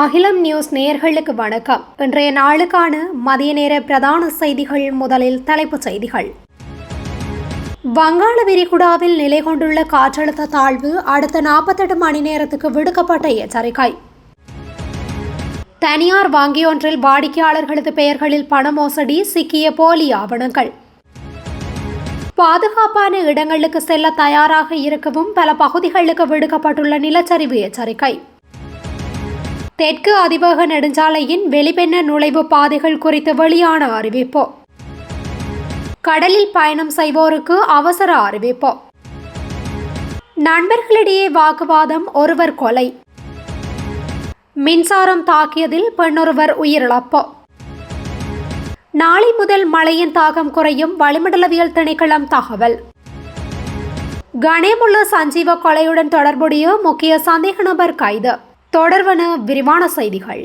அகிலம் நியூஸ் நேயர்களுக்கு வணக்கம். இன்றைய நாளுக்கான மதிய நேர பிரதான செய்திகள். முதலில் தலைப்புச் செய்திகள். வங்காள விரிகுடாவில் நிலை கொண்டுள்ள காற்றழுத்த தாழ்வு அடுத்த 48 மணி நேரத்துக்கு விடுக்கப்பட்ட எச்சரிக்கை. தனியார் வங்கியொன்றில் வாடிக்கையாளர்களது பெயர்களில் பண மோசடி, சிக்கிய போலி ஆவணங்கள். பாதுகாப்பான இடங்களுக்கு செல்ல தயாராக இருக்கவும் பல பகுதிகளுக்கு விடுக்கப்பட்டுள்ள நிலச்சரிவு எச்சரிக்கை. தெற்கு அதிவேக நெடுஞ்சாலையின் வெளிப்பெண்ண நுழைவு பாதைகள் குறித்து வெளியான அறிவிப்பு. கடலில் பயணம் செய்வோருக்கு அவசர அறிவிப்பு. நண்பர்களிடையே வாக்குவாதம், ஒருவர் கொலை. மின்சாரம் தாக்கியதில் பெண்ணொருவர் உயிரிழப்பு. நாளை முதல் மழையின் தாக்கம் குறையும், வளிமண்டலவியல் திணைக்களம் தகவல். கணேமுள்ள சஞ்சீவ கொலையுடன் தொடர்புடைய முக்கிய சந்தேக நபர் கைது. தொடர்வன விரிவான செய்திகள்.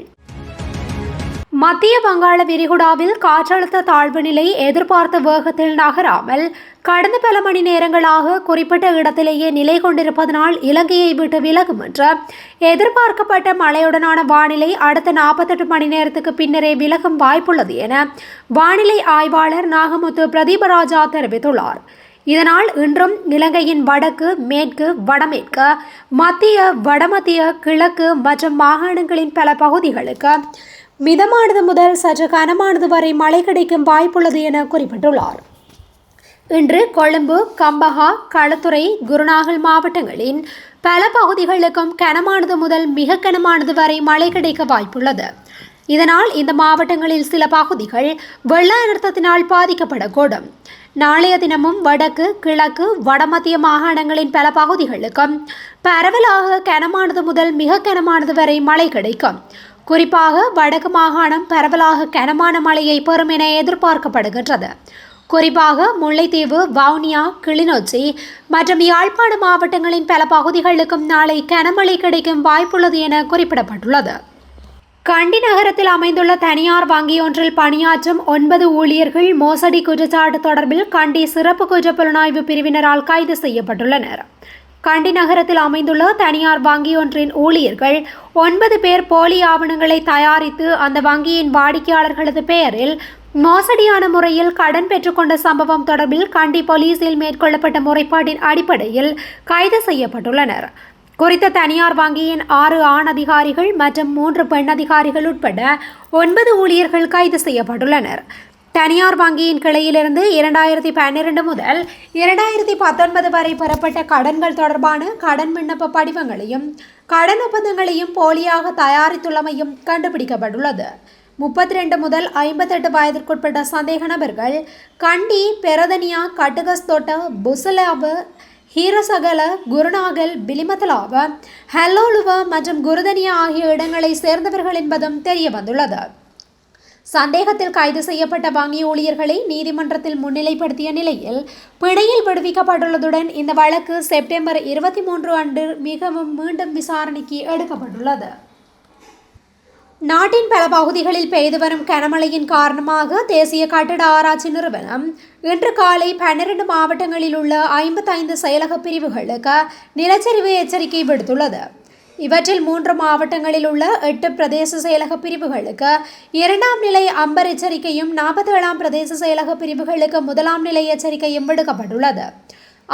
மத்திய வங்காள விரிகுடாவில் காற்றழுத்த தாழ்வு நிலை எதிர்பார்த்த வேகத்தில் நகராமல் கடந்த பல மணி நேரங்களாக குறிப்பிட்ட இடத்திலேயே நிலை கொண்டிருப்பதனால் இலங்கையை விட்டு விலகும் என்று எதிர்பார்க்கப்பட்ட மழையுடனான வானிலை அடுத்த 48 மணி நேரத்துக்கு பின்னரே விலகும் வாய்ப்புள்ளது என வானிலை ஆய்வாளர் நாகமுத்து பிரதீபராஜா தெரிவித்துள்ளார். இதனால் இன்றும் இலங்கையின் வடக்கு, மேற்கு, வடமேற்கு, மத்திய, வடமத்திய, கிழக்கு மற்றும் மாகாணங்களின் பல பகுதிகளுக்கு மிதமானது முதல் சற்று கனமானது வரை மழை கிடைக்கும் வாய்ப்புள்ளது என குறிப்பிட்டுள்ளார். இன்று கொழும்பு, கம்பஹா, களுத்துறை, குருநாகல் மாவட்டங்களின் பல பகுதிகளுக்கும் கனமானது முதல் மிக கனமானது வரை மழை கிடைக்க வாய்ப்புள்ளது. இதனால் இந்த மாவட்டங்களில் சில பகுதிகள் வெள்ள அனர்த்தத்தினால் பாதிக்கப்படக்கூடும். நாளைய தினமும் வடக்கு, கிழக்கு, வடமத்திய மாகாணங்களின் பல பகுதிகளுக்கும் பரவலாக கனமானது முதல் மிக கனமானது வரை மழை கிடைக்கும். குறிப்பாக வடக்கு மாகாணம் பரவலாக கனமான மழையை பெறும் என எதிர்பார்க்கப்படுகின்றது. குறிப்பாக முல்லைத்தீவு, வவுனியா, கிளிநொச்சி மற்றும் யாழ்ப்பாண மாவட்டங்களின் பல பகுதிகளுக்கும் நாளை கனமழை கிடைக்கும் வாய்ப்புள்ளது என குறிப்பிடப்பட்டுள்ளது. கண்டி நகரத்தில் அமைந்துள்ள தனியார் வங்கியொன்றில் பணியாற்றும் 9 ஊழியர்கள் மோசடி குற்றச்சாட்டு தொடர்பில் கண்டி சிறப்பு குற்றப்புலனாய்வு பிரிவினரால் கைது செய்யப்பட்டுள்ளனர். கண்டி நகரத்தில் அமைந்துள்ள தனியார் வங்கியொன்றின் ஊழியர்கள் 9 பேர் போலி ஆவணங்களை தயாரித்து அந்த வங்கியின் வாடிக்கையாளர்களது பெயரில் மோசடியான முறையில் கடன் பெற்றுக்கொண்ட சம்பவம் தொடர்பில் கண்டி போலீசில் மேற்கொள்ளப்பட்ட முறைப்பாட்டின் அடிப்படையில் கைது செய்யப்பட்டுள்ளனர். குறித்த தனியார் வங்கியின் 6 ஆண் அதிகாரிகள் மற்றும் 3 பெண் அதிகாரிகள் உட்பட 9 ஊழியர்கள் கைது செய்யப்பட்டுள்ளனர். தனியார் வங்கியின் கிளையிலிருந்து 2012 முதல் 2019 வரை பெறப்பட்ட கடன்கள் தொடர்பான கடன் விண்ணப்ப படிவங்களையும் கடன் ஒப்பந்தங்களையும் போலியாக தயாரித்துள்ளமையும் கண்டுபிடிக்கப்பட்டுள்ளது. 32 முதல் 58 வயதிற்குட்பட்ட சந்தேக நபர்கள் கண்டி, பெரதனியா, கட்டுகஸ்தோட்ட, புசலாவு, ஹீரசகல, குருநாகல், பிலிமத்தலாவ, ஹல்லோலுவ மற்றும் குருதனியா ஆகிய இடங்களை சேர்ந்தவர்கள் என்பதும் தெரிய வந்துள்ளது. சந்தேகத்தில் கைது செய்யப்பட்ட வங்கி ஊழியர்களை நீதிமன்றத்தில் முன்னிலைப்படுத்திய நிலையில் பிணையில் விடுவிக்கப்பட்டுள்ளதுடன் இந்த வழக்கு செப்டம்பர் 23 அன்று மீண்டும் விசாரணைக்கு எடுக்கப்பட்டுள்ளது. நாட்டின் பல பகுதிகளில் பெய்து வரும் கனமழையின் காரணமாக தேசிய கட்டட ஆராய்ச்சி நிறுவனம் இன்று காலை 12 மாவட்டங்களில் உள்ள 55 செயலக பிரிவுகளுக்கு நிலச்சரிவு எச்சரிக்கை விடுத்துள்ளது. இவற்றில் 3 மாவட்டங்களில் உள்ள 8 பிரதேச செயலக பிரிவுகளுக்கு 2ஆம் நிலை அம்பர் எச்சரிக்கையும் 47ஆம் பிரதேச செயலக பிரிவுகளுக்கு 1ஆம் நிலை எச்சரிக்கையும் விடுக்கப்பட்டுள்ளது.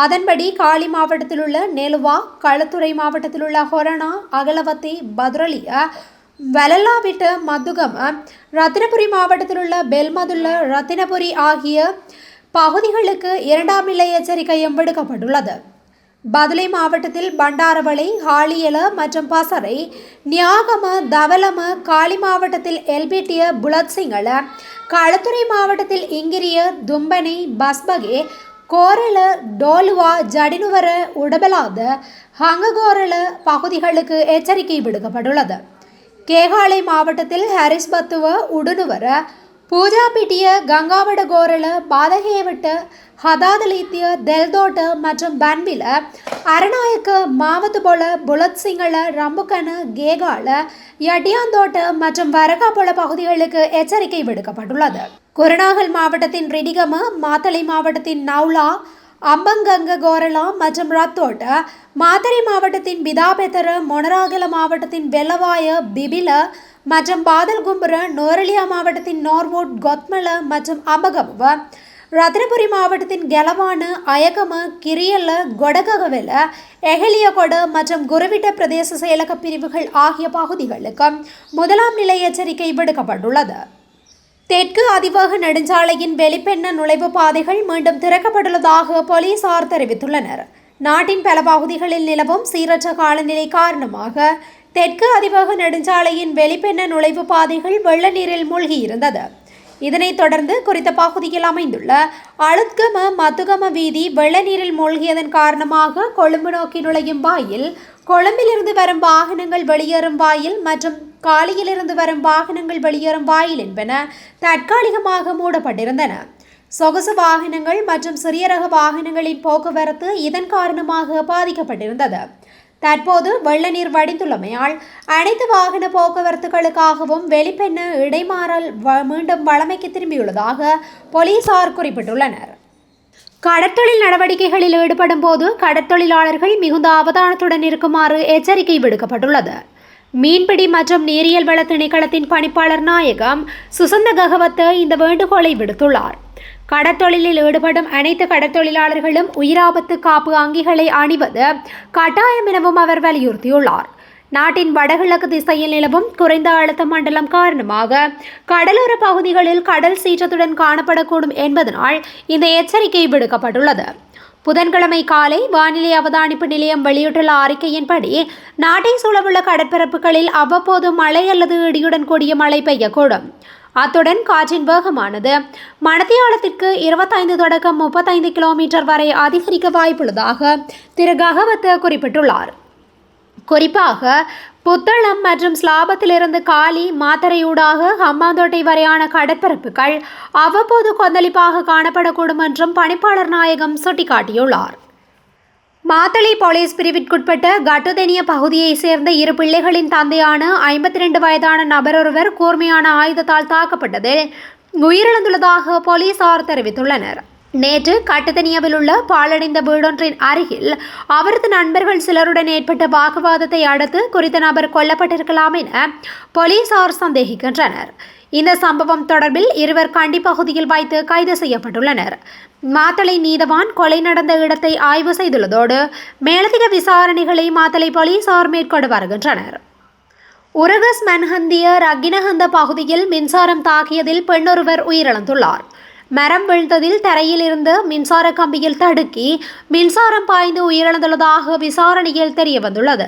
அதன்படி காலி மாவட்டத்தில் உள்ள நெலுவா, களுத்துறை மாவட்டத்தில் உள்ள ஹொரணா, அகலவத்தி, பத்ரலியா, வலல்லாவிட்ட, மதுகம, ரத்தினபுரி மாவட்டத்தில் உள்ள பெல்மதுல்ல, ரத்தினபுரி ஆகிய பகுதிகளுக்கு 2ஆம் நிலை எச்சரிக்கையும் விடுக்கப்பட்டுள்ளது. பதுளை மாவட்டத்தில் பண்டாரவளை, ஹாலியல மற்றும் பசறை, நியாகம, தவலம, காலி மாவட்டத்தில் எல்பிட்டிய, புலத்சிங்கள, களுத்துறை மாவட்டத்தில் இங்கிரிய, தும்பனை, பஸ்பகே, கோரள, டோலுவா, ஜடினுவர, உடபலாத, ஹங்ககோரள பகுதிகளுக்கு எச்சரிக்கை விடுக்கப்பட்டுள்ளது. கேகாலை மாவட்டத்தில் ஹரிஸ்பத்துவ, உடுனுவர, பூஜாபிட்டிய, கங்காவட கோரள, பாதகேவட்ட, ஹதாதலித்திய, தெல்தோட்ட மற்றும் பன்பில, அரநாயக்க, மாவத்துபொல, புலத்சிங்கள, ரம்புக்கன, கேகால, யட்டியாந்தோட்ட மற்றும் வரகாபொல பகுதிகளுக்கு எச்சரிக்கை விடுக்கப்பட்டுள்ளது. குருநாகல் மாவட்டத்தின் ரிடிகம, மாத்தளை மாவட்டத்தின் நவுலா, அம்பங்கங்க கோரலா மற்றும் ரத்தோட்ட, மாத்தறை மாவட்டத்தின் பிதாபெத்தர, மொனராகல மாவட்டத்தின் வெள்ளவாய பிபில மற்றும் பாதல்கும்புர, நோரலியா மாவட்டத்தின் நோர்வோட் கொத்மல மற்றும் அம்பகமுவ, ரத்னபுரி மாவட்டத்தின் கெலவான, அயகம, கிரியல்ல, கொடகவெல, எஹலியகொட மற்றும் குருவிட்ட பிரதேச செயலக பிரிவுகள் ஆகிய பகுதிகளுக்கு முதலாம் நிலை எச்சரிக்கை விடுக்கப்பட்டுள்ளது. தெற்கு அதிவேக நெடுஞ்சாலையின் வெளிப்பெண்ண நுழைவு பாதைகள் மீண்டும் திறக்கப்பட்டுள்ளதாக போலீசார் தெரிவித்துள்ளனர். நாட்டின் பல பகுதிகளில் நிலவும் சீரற்ற காலநிலை காரணமாக தெற்கு அதிவேக நெடுஞ்சாலையின் வெளிப்பெண்ண நுழைவு பாதைகள் வெள்ள நீரில் மூழ்கியிருந்தது. இதனைத் தொடர்ந்து குறித்த பகுதியில் அமைந்துள்ள அழுத்கம மத்துகம வீதி வெள்ள நீரில் மூழ்கியதன் காரணமாக கொழும்பு நோக்கி நுழையும் வாயில், கொழும்பிலிருந்து வரும் வாகனங்கள் வெளியேறும் வாயில் மற்றும் காலியிலிருந்து வரும் வாகனங்கள் வெளியேறும் வாயில் என்பன தற்காலிகமாக மூடப்பட்டிருந்தன. சொகுசு வாகனங்கள் மற்றும் சிறிய ரக வாகனங்களின் போக்குவரத்து இதன் காரணமாக பாதிக்கப்பட்டிருந்தது. தற்போது வெள்ள நீர் வடிந்துள்ளமையால் அனைத்து வாகன போக்குவரத்துகளுக்காகவும் வெளிப்பெண்ண இடைமாறல் மீண்டும் வழமைக்கு திரும்பியுள்ளதாக போலீசார் குறிப்பிட்டுள்ளனர். கடற்தொழில் நடவடிக்கைகளில் ஈடுபடும் போது கடற்தொழிலாளர்கள் மிகுந்த அவதானத்துடன் இருக்குமாறு எச்சரிக்கை விடுக்கப்பட்டுள்ளது. மீன்பிடி மற்றும் நீரியல் வள திணைக்களத்தின் பணிப்பாளர் நாயகம் சுசந்த ககவத்த இந்த வேண்டுகோளை விடுத்துள்ளார். கடற்தொழிலில் ஈடுபடும் அனைத்து கடற்தொழிலாளர்களும் உயிராபத்து காப்பு அங்கிகளை அணிவது கட்டாயம் எனவும் அவர் வலியுறுத்தியுள்ளார். நாட்டின் வடகிழக்கு திசையில் நிலவும் குறைந்த அழுத்த மண்டலம் காரணமாக கடலோர பகுதிகளில் கடல் சீற்றத்துடன் காணப்படக்கூடும் என்பதனால் இந்த எச்சரிக்கை விடுக்கப்பட்டுள்ளது. புதன்கிழமை காலை வானிலை அவதானிப்பு நிலையம் வெளியிட்டுள்ள அறிக்கையின்படி நாட்டை சூழவுள்ள கடற்பரப்புகளில் அவ்வப்போது மழை அல்லது இடியுடன் கூடிய மழை பெய்யக்கூடும். அத்துடன் காற்றின் வேகமானது மணித்தியாலத்திற்கு 25 தொடக்கம் 35 கிலோமீட்டர் வரை அதிகரிக்க வாய்ப்புள்ளதாக திரு ககவத்த குறிப்பிட்டுள்ளார். குறிப்பாக புத்தளம் மற்றும் ஸ்லாபத்திலிருந்து காலி, மாத்தறையூடாக ஹம்பாந்தோட்டை வரையான கடற்பரப்புகள் அவ்வப்போது கொந்தளிப்பாக காணப்படக்கூடும் என்றும் பணிப்பாளர் நாயகம் சுட்டிக்காட்டியுள்ளார். மாத்தளை போலீஸ் பிரிவிற்குட்பட்ட கட்டுதெனிய பகுதியைச் சேர்ந்த 2 பிள்ளைகளின் தந்தையான 52 வயதான நபர் ஒருவர் கூர்மையான ஆயுதத்தால் தாக்கப்பட்டதில் உயிரிழந்துள்ளதாக போலீசார் தெரிவித்துள்ளனர். நேற்று கட்டுதெனியாவில் உள்ள பாழடைந்த வீடொன்றின் அருகில் அவரது நண்பர்கள் சிலருடன் ஏற்பட்ட வாக்குவாதத்தை அடுத்து குறித்த நபர் கொல்லப்பட்டிருக்கலாம் என போலீசார் சந்தேகிக்கின்றனர். இந்த சம்பவம் தொடர்பில் 2 கண்டி பகுதியில் வைத்து கைது செய்யப்பட்டுள்ளனர். மாத்தளை நீதவான் கொலை நடந்த இடத்தை ஆய்வு செய்துள்ளதோடு மேலதிக விசாரணைகளை மாத்தளை போலீசார் மேற்கொண்டு வருகின்றனர். உரகஸ் மன்ஹந்திய ரக்கினஹந்த பகுதியில் மின்சாரம் தாக்கியதில் பெண்ணொருவர் உயிரிழந்துள்ளார். மரம் வீழ்ந்ததில் தரையில் இருந்து மின்சார கம்பியில் தடுக்கி மின்சாரம் பாய்ந்து உயிரிழந்துள்ளதாக விசாரணையில் தெரியவந்துள்ளது.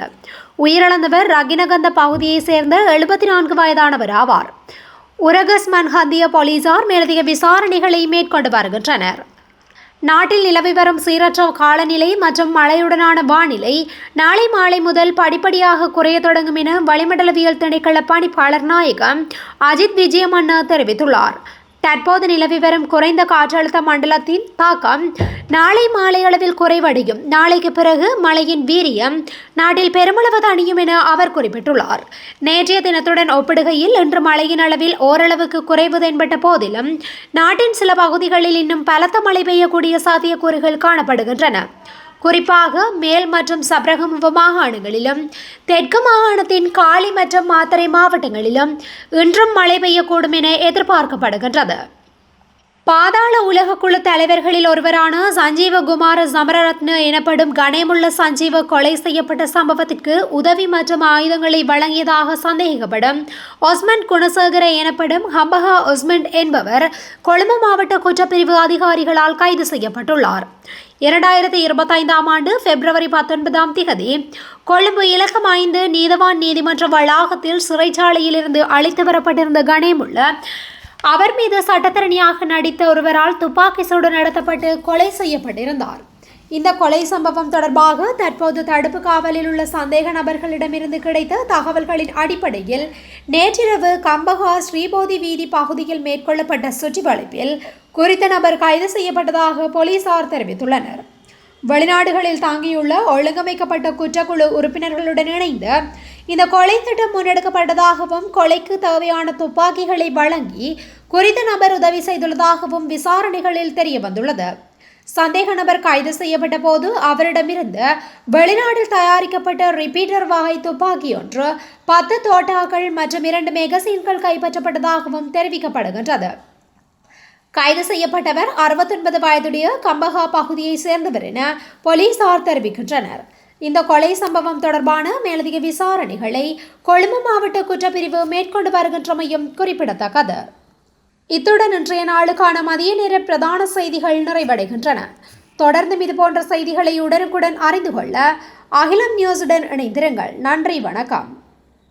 உயிரிழந்தவர் ரக்கினகந்த பகுதியைச் சேர்ந்த 74 வயதானவர் ஆவார். உரகஸ் மன்ஹந்திய போலீசார் மேலதிக விசாரணைகளை மேற்கொண்டு வருகின்றனர். நாட்டில் நிலவி வரும் சீரற்ற காலநிலை மற்றும் மழையுடனான வானிலை நாளை மாலை முதல் படிப்படியாக குறைய தொடங்கும் என வளிமண்டலவியல் திணைக்கள பணிப்பாளர் நாயகம் அஜித் விஜயமன்ன தெரிவித்துள்ளார். தற்போது நிலவி வரும் குறைந்த காற்றழுத்த மண்டலத்தின் தாக்கம் நாளை மாலை அளவில் குறைவடையும். நாளைக்கு பிறகு மழையின் வீரியம் நாட்டில் பெருமளவு தணியும் என அவர் குறிப்பிட்டுள்ளார். நேற்றைய தினத்துடன் ஒப்பிடுகையில் இன்று மழையின் அளவில் ஓரளவுக்கு குறைவு தென்பட்ட போதிலும் நாட்டின் சில பகுதிகளில் இன்னும் பலத்த மழை பெய்யக்கூடிய சாத்தியக்கூறுகள் காணப்படுகின்றன. குறிப்பாக மேல் மற்றும் சப்ரகமுவ மாகாணங்களிலும் தெற்கு மாகாணத்தின் காலி மற்றும் மாத்தறை மாவட்டங்களிலும் இன்றும் மழை பெய்யக்கூடும் என எதிர்பார்க்கப்படுகின்றது. பாதாள உலக குழு தலைவர்களில் ஒருவரான சஞ்சீவ குமார சமரரத்ன எனப்படும் கணேமுள்ள சஞ்சீவ கொலை செய்யப்பட்ட சம்பவத்திற்கு உதவி மற்றும் ஆயுதங்களை வழங்கியதாக சந்தேகிக்கப்படும் ஒஸ்மண்ட் குணசேகர எனப்படும் ஹம்பஹா ஒஸ்மண்ட் என்பவர் கொழும்பு மாவட்ட குற்றப்பிரிவு அதிகாரிகளால் கைது செய்யப்பட்டுள்ளார். 2025ஆம் ஆண்டு பிப்ரவரி 19 கொழும்பு இலக்கம் 5 நீதவான் நீதிமன்ற வளாகத்தில் சிறைச்சாலையில் இருந்து அழைத்து வரப்பட்டிருந்த கணேமுள்ள அவர் மீது சட்டத்தரணியாக நடித்த ஒருவரால் துப்பாக்கி சூடு நடத்தப்பட்டு கொலை செய்யப்பட்டிருந்தார். இந்த கொலை சம்பவம் தொடர்பாக தற்போது தடுப்பு காவலில் உள்ள சந்தேக நபர்களிடமிருந்து கிடைத்த தகவல்களின் அடிப்படையில் நேற்றிரவு கம்பஹா ஸ்ரீபோதி வீதி பகுதியில் மேற்கொள்ளப்பட்ட சுற்றிவளைப்பில் குறித்த நபர் கைது செய்யப்பட்டதாக போலீசார் தெரிவித்துள்ளனர். வெளிநாடுகளில் தாங்கியுள்ள ஒழுங்கமைக்கப்பட்ட குற்றக்குழு உறுப்பினர்களுடன் இணைந்து இந்த கொலை திட்டம் முன்னெடுக்கப்பட்டதாகவும் கொலைக்கு தேவையான துப்பாக்கிகளை வழங்கி குறித்த நபர் உதவி செய்துள்ளதாகவும் விசாரணைகளில் தெரிய வந்துள்ளது. சந்தேக நபர் கைது செய்யப்பட்ட போது அவரிடமிருந்து வெளிநாட்டில் தயாரிக்கப்பட்ட ரிப்பீட்டர் வகை துப்பாக்கி ஒன்று, 10 தோட்டாக்கள் மற்றும் 2 மெகசீன்கள் கைப்பற்றப்பட்டதாகவும் தெரிவிக்கப்படுகின்றது. கைது செய்யப்பட்டவர் 69 வயதுடைய கம்பஹா பகுதியைச் சேர்ந்தவர் என போலீசார் தெரிவிக்கின்றனர். இந்த கொலை சம்பவம் தொடர்பான மேலதிக விசாரணைகளை கொழும்பு மாவட்ட குற்றப்பிரிவு மேற்கொண்டு வருகின்றமையும் குறிப்பிடத்தக்கது. இத்துடன் இன்றைய நாளுக்கான மதிய நேர பிரதான செய்திகள் நிறைவடைகின்றன. தொடர்ந்தும் இதுபோன்ற செய்திகளை உடனுக்குடன் அறிந்து கொள்ள அகிலம் நியூஸுடன் இணைந்திருங்கள். நன்றி, வணக்கம்.